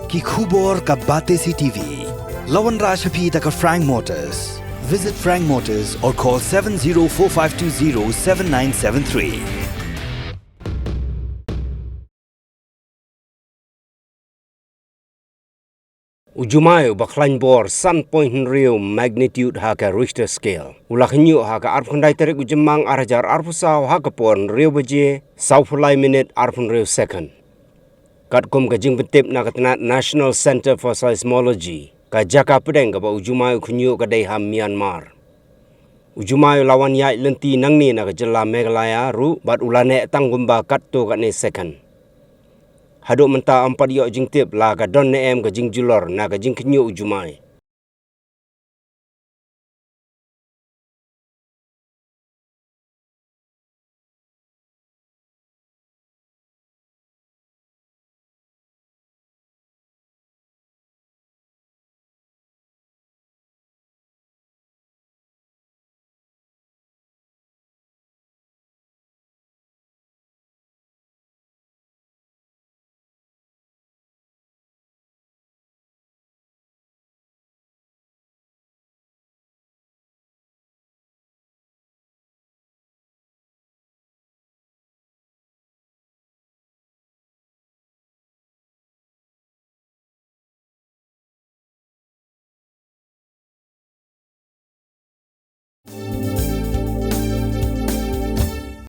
ki khubor ka bate si TV. Lawan Rashapi taka Khlaiñ Motors. Visit Khlaiñ Motors or call 7045207973. Jumai ba Khlaiñ bor sun point real magnitude ha ka Richter scale. Khynñiuh ha ka arpun dai tarik ujemang arajar arpusaw ha ka pon real baje saufulai minute arpun real second. Kat kum ka jing betip na katnat National Center for Seismology ka jaka pedeng ka ba Jumai Khynñiuh ka dai ha Myanmar. Jumai lawan yai lenti nangni na ka jela Meghalaya ru bat ulane tanggumba kat to ka ne second. Haduk menta 4 yok jing tip la ka don ne em ka jing julor na ka jing Khynñiuh Jumai.